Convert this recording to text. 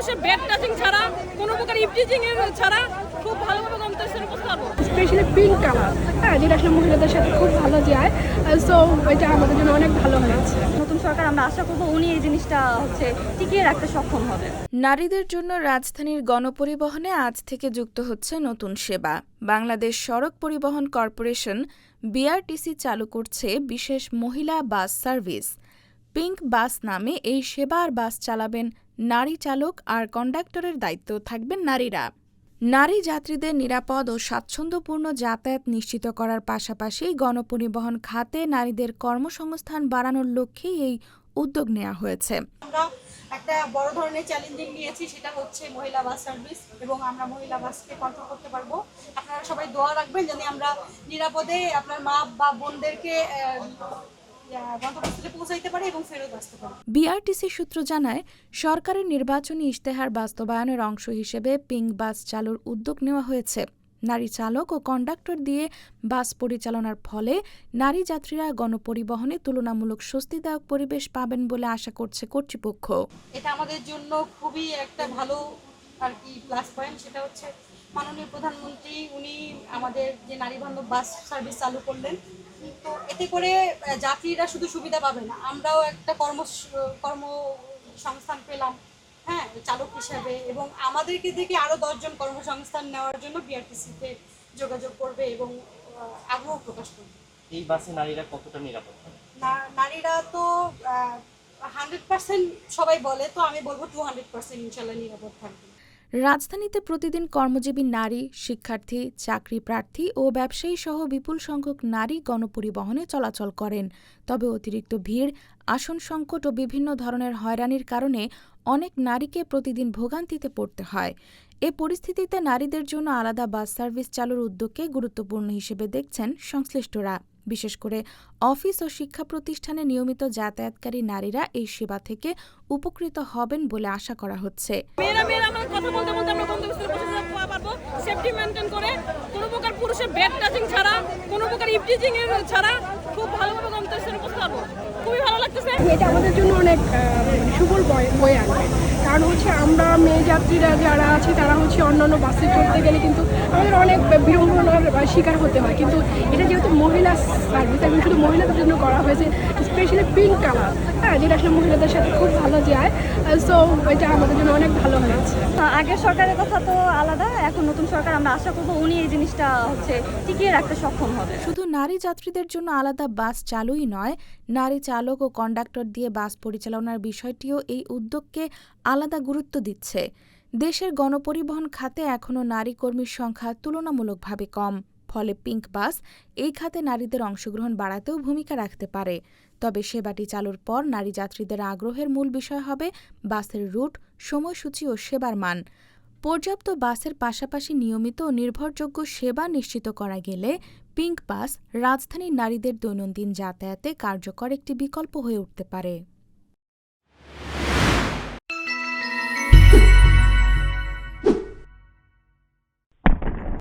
পুরুষের bed touching ছাড়া, কোনো প্রকার ইভটিজিং এর ছাড়া খুব ভালোভাবে গন্তব্যস্থলে পৌঁছতে পারবো। স্পেশালি পিঙ্ক কালার, হ্যাঁ, যেটা আসলে মহিলাদের সাথে খুব ভালো যায়। সো এটা আমাদের জন্য অনেক ভালো হয়েছে। নতুন সরকার আমরা আশা করব উনি এই জিনিসটা টিকিয়ে রাখতে সক্ষম হবে। নারীদের জন্য রাজধানীর গণপরিবহনে আজ থেকে যুক্ত হচ্ছে নতুন সেবা। বাংলাদেশ সড়ক পরিবহন কর্পোরেশন বিআরটিসি চালু করছে বিশেষ মহিলা বাস সার্ভিস। পিঙ্ক বাস নামে এই সেবার বাস চালাবেন নারী চালক, আর কন্ডাক্টরের দায়িত্ব থাকবেন নারীরা। নারী যাত্রীদের নিরাপদ ও স্বাচ্ছন্দ্যপূর্ণ যাতায়াত নিশ্চিত করার পাশাপাশি গণপরিবহন খাতে নারীদের কর্মসংস্থান বাড়ানোর লক্ষ্যেই এই উদ্যোগ নেওয়া হয়েছে। আমরা একটা বড় ধরনের চ্যালেঞ্জিং নিয়েছি, সেটা হচ্ছে মহিলা বাস সার্ভিস, এবং আমরা মহিলা বাসকে কন্ট্রোল করতে পারবো। আপনারা সবাই দোয়া রাখবেন যেন আমরা নিরাপদে আপনার মা বা বোনদেরকে গন্তব্যস্থলে পৌঁছাইতে পারি এবং ফেরত আসতে পারি। বিআরটিসি সূত্র জানায়, সরকারের নির্বাচনী ইশতেহার বাস্তবায়নের অংশ হিসেবে পিঙ্ক বাস চালুর উদ্যোগ নেওয়া হয়েছে। নারী চালক ও কন্ডাক্টর দিয়ে বাস পরিচালনার ফলে নারী যাত্রীরা গণপরিবহনে তুলনামূলক স্বস্তিদায়ক পরিবেশ পাবেন বলে আশা করছে কর্তৃপক্ষ। এটা আমাদের জন্য খুবই একটা ভালো প্লাস পয়েন্ট। সেটা হচ্ছে মাননীয় প্রধানমন্ত্রী উনি আমাদের যে নারী বান্ধব বাস সার্ভিস চালু করলেন, তো এতে করে যাত্রীরা শুধু সুবিধা পাবে না, আমরাও একটা কর্মসংস্থান পেলাম, হ্যাঁ, চালক হিসাবে, এবং আমাদেরকে দেখে আরো 10 জন কর্মসংস্থান নেওয়ার জন্য বিআরটিসিতে যোগাযোগ করবে এবং আগ্রহ প্রকাশ করবে। এই বাসে নারীরা কতটা নিরাপদ? নারীরা তো 100% সবাই বলে, তো আমি বলবো 200% ইনশাল্লাহ নিরাপদ থাকবে। রাজধানীতে প্রতিদিন কর্মজীবী নারী, শিক্ষার্থী, চাকরি প্রার্থী ও ব্যবসায়ী সহ বিপুল সংখ্যক নারী গণপরিবহনে চলাচল করেন। তবে অতিরিক্ত ভিড়, আসন সংকট ও বিভিন্ন ধরনের হয়রানির কারণে অনেক নারীকে প্রতিদিন ভোগান্তিতে পড়তে হয়। এ পরিস্থিতিতে নারীদের জন্য আলাদা বাস সার্ভিস চালুর উদ্যোগকে গুরুত্বপূর্ণ হিসেবে দেখছেন সংশ্লিষ্টরা। বিশেষ করে অফিস ও শিক্ষা প্রতিষ্ঠানে নিয়মিত যাতায়াতকারী নারীরা এই সেবা থেকে উপকৃত হবেন বলে আশা করা হচ্ছে। মেয়েরা আমরা কথা বলতে বলতে আমরা গন্তব্যস্থলে পৌঁছতে পারবো, সেফটি মেনটেন করে, কোনো প্রকার পুরুষের বেড টাচিং ছাড়া, কোনো প্রকার ইভটিজিং এর ছাড়া খুব ভালোভাবে গন্তব্যস্থলে পৌঁছতে পারবো। খুবই ভালো লাগতেছে। এটা আমাদের জন্য অনেক সুফল বয়ে আনবে। কারণ হচ্ছে আমরা মেয়ে যাত্রীরা যারা আছি তারা হচ্ছে অন্যান্য বাসে চড়তে গেলে কিন্তু আমাদের অনেক বিড়ম্বনার শিকার হতে হয়, কিন্তু এটা যেহেতু মহিলা সার্ভিস এবং শুধু মহিলাদের জন্য করা হয়েছে, স্পেশালি পিঙ্ক কালার, হ্যাঁ, যেটা আসলে মহিলাদের সাথে খুব ভালো যায়। সো এটা আমাদের জন্য অনেক ভালো হয়েছে। আগের সরকারের কথা তো আলাদা, এখন নতুন সরকার আমরা আশা করব উনি এই জিনিসটা টিকিয়ে রাখতে সক্ষম হবে। শুধু নারী যাত্রীদের জন্য আলাদা বাস চালুই নয়, নারী চালক ও কন্ডাক্টর দিয়ে বাস পরিচালনার বিষয়টিও এই উদ্যোগকে আলাদা গুরুত্ব দিচ্ছে। দেশের গণপরিবহন খাতে এখনও নারী কর্মীর সংখ্যা তুলনামূলকভাবে কম। ফলে পিঙ্ক বাস এই খাতে নারীদের অংশগ্রহণ বাড়াতেও ভূমিকা রাখতে পারে। তবে সেবাটি চালুর পর নারী যাত্রীদের আগ্রহের মূল বিষয় হবে বাসের রুট, সময়সূচি ও সেবার মান। পর্যাপ্ত বাসের পাশাপাশি নিয়মিত ও নির্ভরযোগ্য সেবা নিশ্চিত করা গেলে পিঙ্ক বাস রাজধানীর নারীদের দৈনন্দিন যাতায়াতে কার্যকর একটি বিকল্প হয়ে উঠতে পারে।